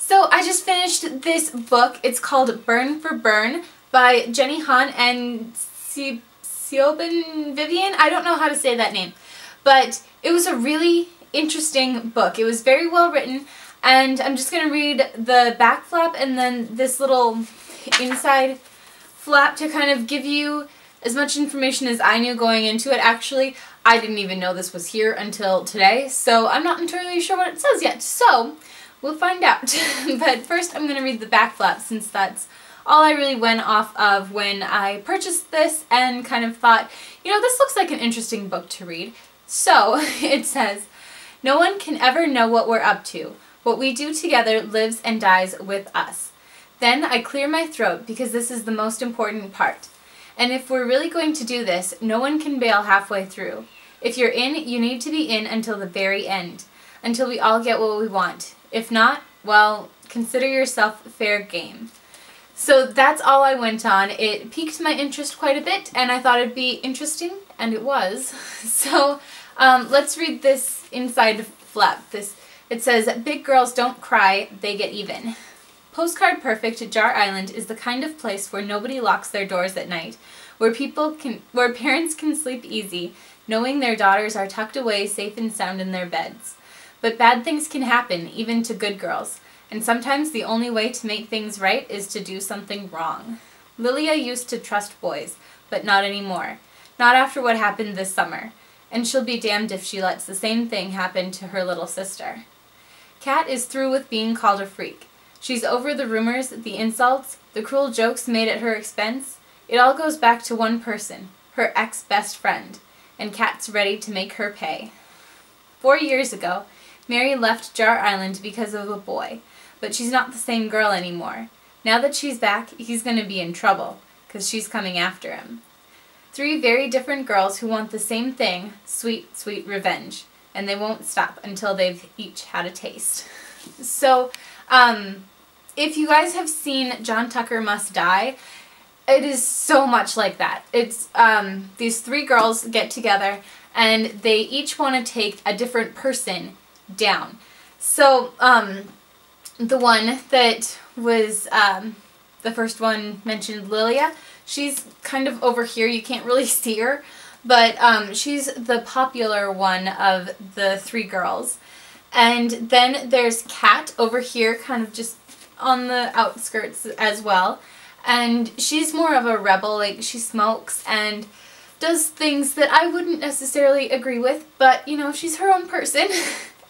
So I just finished this book. It's called Burn for Burn by Jenny Han and Siobhan Vivian. I don't know how to say that name, but it was a really interesting book. It was very well written, and I'm just going to read the back flap and then this little inside flap to kind of give you as much information as I knew going into it. Actually, I didn't even know this was here until today, so I'm not entirely sure what it says yet. So we'll find out. But first I'm going to read the back flap, since that's all I really went off of when I purchased this and kind of thought, you know, this looks like an interesting book to read. So it says, "No one can ever know what we're up to. What we do together lives and dies with us. Then I clear my throat because this is the most important part. And if we're really going to do this, no one can bail halfway through. If you're in, you need to be in until the very end, until we all get what we want. If not, well, consider yourself fair game." So that's all I went on. It piqued my interest quite a bit, and I thought it'd be interesting, and it was. So let's read this inside flap. It says, "Big girls don't cry, they get even." Postcard perfect, Jar Island is the kind of place where nobody locks their doors at night, where parents can sleep easy, knowing their daughters are tucked away safe and sound in their beds. But bad things can happen, even to good girls, and sometimes the only way to make things right is to do something wrong. Lilia used to trust boys, but not anymore. Not after what happened this summer. And she'll be damned if she lets the same thing happen to her little sister. Kat is through with being called a freak. She's over the rumors, the insults, the cruel jokes made at her expense. It all goes back to one person, her ex-best friend, and Kat's ready to make her pay. 4 years ago, Mary left Jar Island because of a boy, but she's not the same girl anymore. Now that she's back, he's going to be in trouble, because she's coming after him. 3 very different girls who want the same thing, sweet, sweet revenge, and they won't stop until they've each had a taste. So, if you guys have seen John Tucker Must Die, it is so much like that. It's, these 3 girls get together, and they each want to take a different person down. So, the one that was, the first one mentioned, Lilia, she's kind of over here. You can't really see her, but she's the popular one of the 3 girls. And then there's Kat over here, kind of just on the outskirts as well. And she's more of a rebel. Like, she smokes and does things that I wouldn't necessarily agree with, but, you know, she's her own person.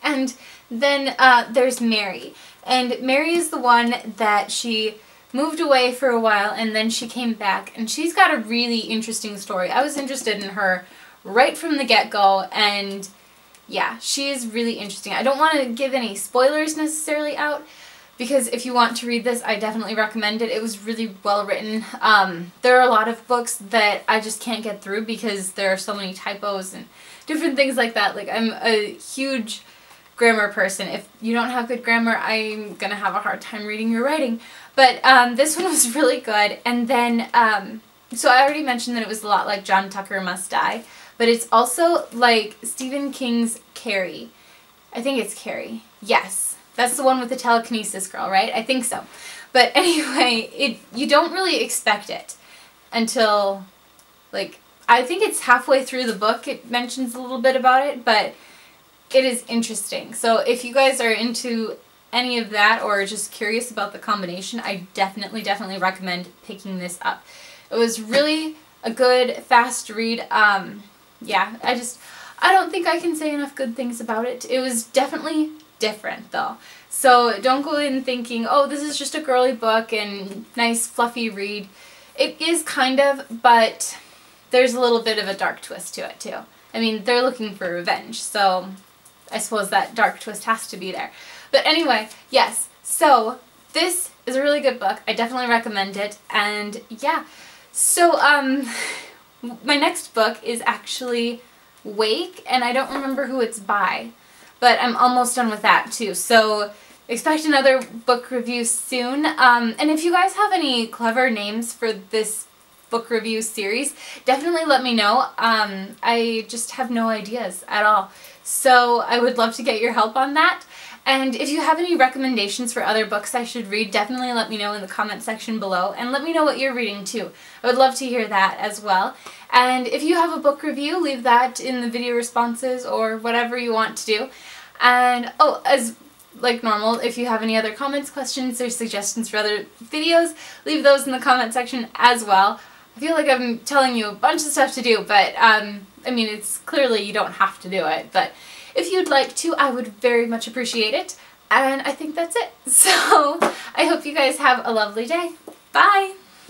And then there's Mary. And Mary is the one that she moved away for a while, and then she came back. And she's got a really interesting story. I was interested in her right from the get-go, and yeah, she is really interesting. I don't want to give any spoilers necessarily out, because if you want to read this, I definitely recommend it. It was really well written. There are a lot of books that I just can't get through because there are so many typos and different things like that. Like, I'm a huge grammar person. If you don't have good grammar, I'm gonna have a hard time reading your writing. But this one was really good. And then, so I already mentioned that it was a lot like John Tucker Must Die, but it's also like Stephen King's Carrie. I think it's Carrie. Yes. That's the one with the telekinesis girl, right? I think so. But anyway, you don't really expect it until, like, I think it's halfway through the book it mentions a little bit about it, but it is interesting. So if you guys are into any of that or just curious about the combination, I definitely recommend picking this up. It was really a good, fast read. Yeah, I don't think I can say enough good things about it. It was definitely different though. So don't go in thinking, oh, this is just a girly book and nice fluffy read. It is kind of, but there's a little bit of a dark twist to it too. I mean, they're looking for revenge, so I suppose that dark twist has to be there. But anyway, yes, so this is a really good book. I definitely recommend it, and yeah. So my next book is actually Wake, and I don't remember who it's by, but I'm almost done with that too. So expect another book review soon. And if you guys have any clever names for this book review series, definitely let me know. I just have no ideas at all. So I would love to get your help on that. And if you have any recommendations for other books I should read, definitely let me know in the comment section below, and let me know what you're reading too. I would love to hear that as well. And if you have a book review, leave that in the video responses or whatever you want to do. And oh, as like normal, if you have any other comments, questions, or suggestions for other videos, leave those in the comment section as well. I feel like I'm telling you a bunch of stuff to do, but I mean, it's clearly you don't have to do it, but if you'd like to, I would very much appreciate it. And I think that's it. So I hope you guys have a lovely day. Bye!